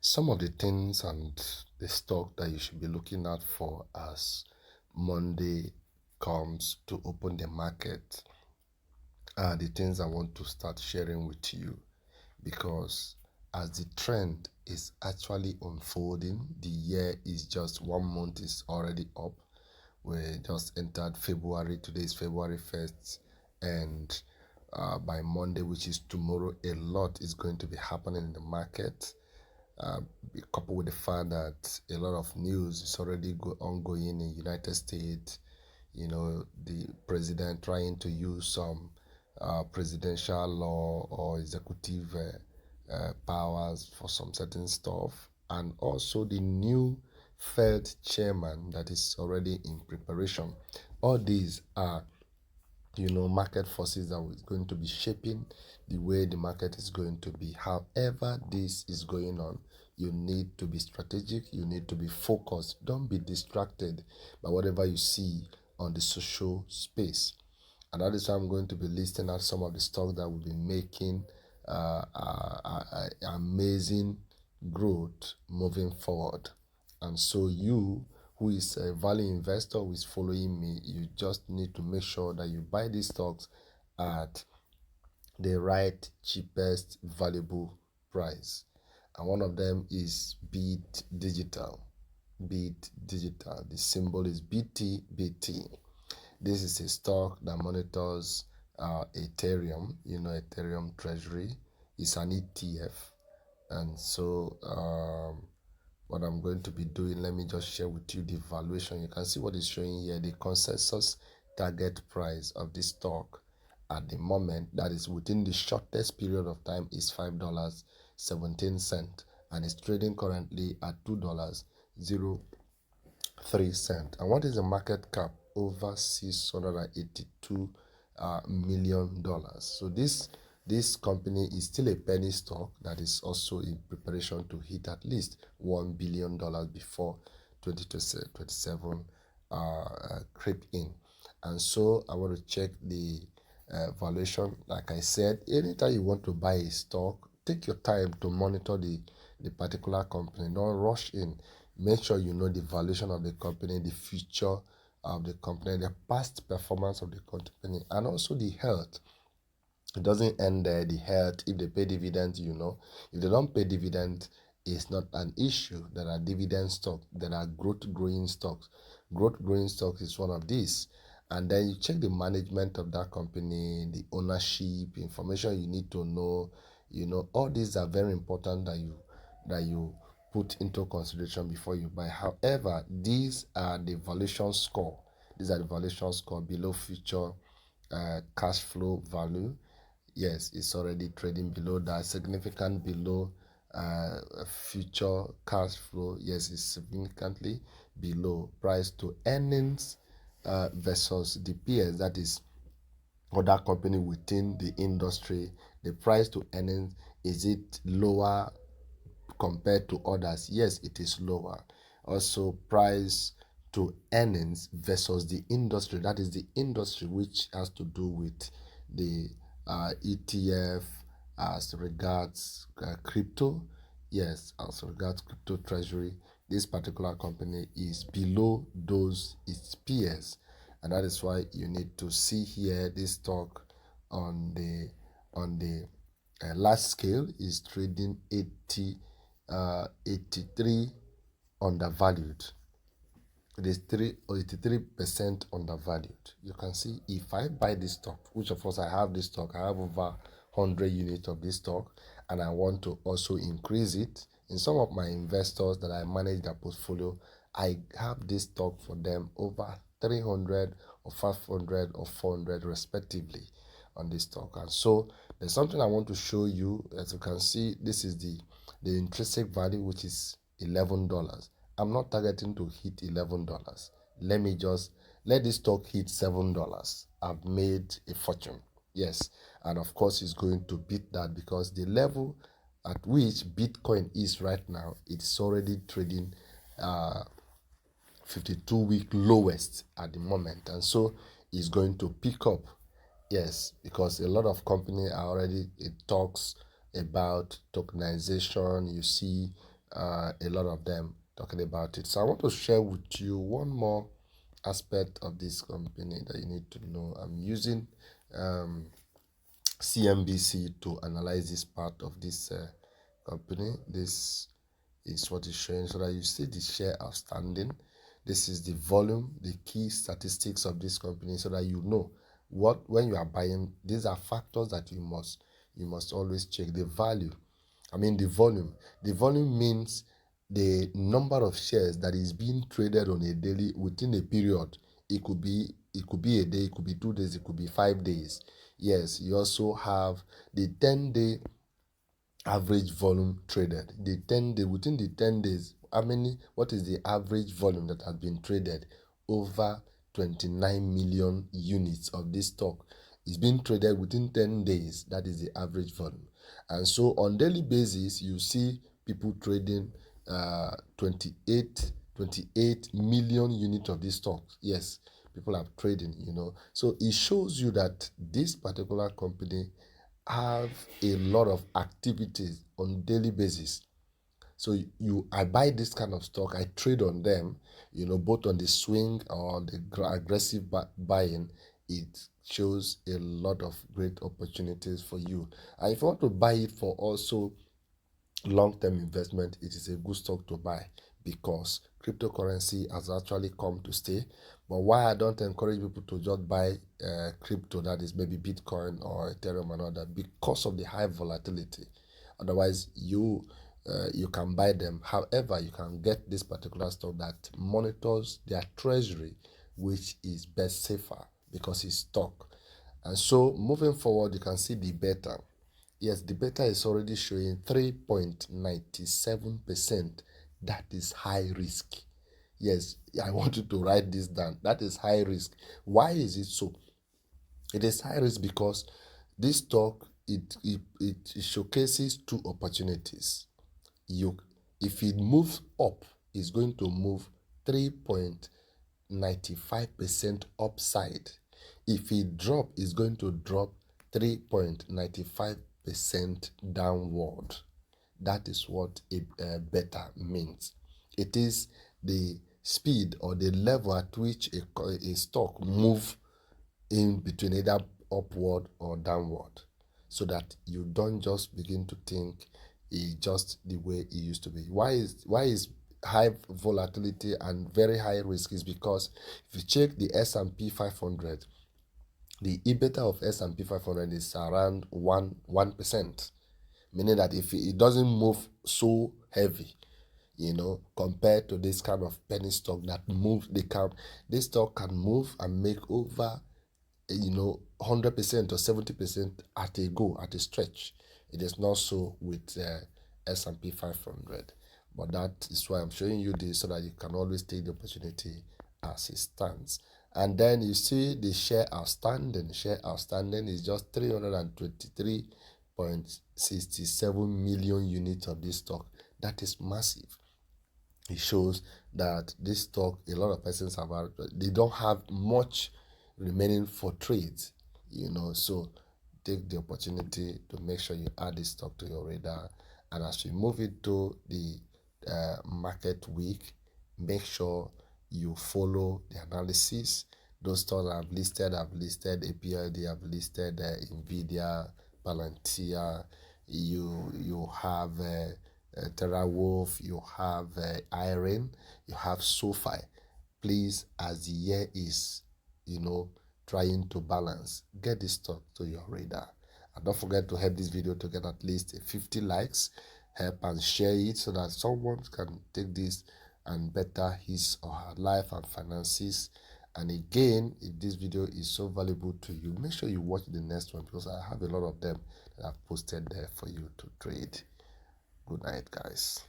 Some of the things and the stock that you should be looking out for as Monday comes to open the market are the things I want to start sharing with you, because as the trend is actually unfolding, the year is just 1 month is already up. We just entered February. Today is February 1st, and by Monday, which is tomorrow, a lot is going to be happening in the market. Uh, Coupled with the fact that a lot of news is already ongoing in United States. The president trying to use some presidential law or executive powers for some certain stuff, and also the new Fed chairman that is already in preparation. All these are market forces that is going to be shaping the way the market is going to be. However this is going on, you need to be strategic, you need to be focused. Don't be distracted by whatever you see on the social space. And that is why I'm going to be listing out some of the stocks that will be making amazing growth moving forward. And so you, who is a value investor who is following me, you just need to make sure that you buy these stocks at the right, cheapest, valuable price. And one of them is Beat Digital. Beat Digital. The symbol is BTBT. This is a stock that monitors Ethereum. Ethereum Treasury is an ETF. And so what I'm going to be doing, let me just share with you the valuation. You can see what is showing here. The consensus target price of this stock at the moment, that is within the shortest period of time, is $5.17, and it's trading currently at $2.03. And what is the market cap? Over $682 million. So this company is still a penny stock that is also in preparation to hit at least $1 billion before 2027 creep in. And so I want to check the valuation. Like I said, anytime you want to buy a stock, take your time to monitor the particular company. Don't rush in. Make sure you know the valuation of the company, the future of the company, the past performance of the company, and also the health. It doesn't end there. The health, if they pay dividends, if they don't pay dividends, it's not an issue. There are dividend stocks, there are growth growing stocks. Growth growing stocks is one of these. And then you check the management of that company, the ownership, information you need to know. All these are very important that you put into consideration before you buy. However, these are the valuation score. These are the valuation score below future cash flow value. Yes, it's already trading below that, significant below future cash flow. Yes, it's significantly below price to earnings versus the peers, that is other company within the industry. The price to earnings, is it lower compared to others? Yes, it is lower. Also, price to earnings versus the industry, that is the industry which has to do with the ETF as regards crypto. Yes, as regards crypto treasury, this particular company is below those its peers, and that is why you need to see here this stock on the large scale is trading 83 undervalued. It is 83% undervalued. You can see if I buy this stock, which of course I have this stock, I have over 100 units of this stock, and I want to also increase it. In some of my investors that I manage their portfolio, I have this stock for them over 300 or 500 or 400 respectively on this stock. And so there's something I want to show you. As you can see, this is the intrinsic value, which is $11. I'm not targeting to hit $11. Let me just let this stock hit $7. I've made a fortune. Yes, and of course it's going to beat that, because the level at which Bitcoin is right now, it's already trading 52-week lowest at the moment, and so it's going to pick up. Yes, because a lot of companies are already, it talks about tokenization. You see a lot of them talking about it. So I want to share with you one more aspect of this company that you need to know. I'm using CNBC to analyze this part of this company. This is what is showing, so that you see the share outstanding. This is the volume, the key statistics of this company, so that you know what, when you are buying, these are factors that you must always check. The value, I mean the volume. The volume means the number of shares that is being traded on a daily within a period. It could be a day, it could be 2 days, it could be 5 days. Yes, you also have the 10-day average volume traded. The 10-day, within the 10 days, what is the average volume that has been traded? Over 29 million units of this stock is being traded within 10 days. That is the average volume. And so on daily basis, you see people trading 28 million units of this stock. Yes, people are trading. So it shows you that this particular company have a lot of activities on daily basis. So I buy this kind of stock, I trade on them, both on the swing or the aggressive buying. It shows a lot of great opportunities for you. And if you want to buy it for also long-term investment, it is a good stock to buy, because cryptocurrency has actually come to stay. But why I don't encourage people to just buy crypto, that is maybe Bitcoin or Ethereum and all that, because of the high volatility. Otherwise, you can buy them. However, you can get this particular stock that monitors their treasury, which is best safer because it's stock. And so moving forward, you can see the beta. Yes, the beta is already showing 3.97%. That is high risk. Yes, I want you to write this down. That is high risk. Why is it so? It is high risk because this stock, it showcases two opportunities. If it moves up, it's going to move 3.95% upside. If it drop, it's going to drop 3.95% downward. That is what a beta means. It is the speed or the level at which a stock move in between, either upward or downward, so that you don't just begin to think it's just the way it used to be. Why is high volatility and very high risk? Is because if you check the S&P 500, the EBITDA of S&P 500 is around 1%, meaning that if it doesn't move so heavy, compared to this kind of penny stock that moves, this stock can move and make over 100% or 70% at a go, at a stretch. It is not so with S&P 500. But that is why I'm showing you this, so that you can always take the opportunity as it stands. And then you see the share outstanding. Share outstanding is just 323.67 million units of this stock. That is massive. It shows that this stock, a lot of persons they don't have much remaining for trades, so take the opportunity to make sure you add this stock to your radar. And as we move into the market week, make sure you follow the analysis. Those stocks I've listed APLD, I've listed Nvidia, Palantir. You have TerraWolf, you have Iron, you have SoFi. Please, as the year is, trying to balance, get this stock to your radar. And don't forget to help this video to get at least 50 likes. Help and share it, so that someone can take this and better his or her life and finances. And again, if this video is so valuable to you, make sure you watch the next one, because I have a lot of them that I've posted there for you to trade. Good night, guys.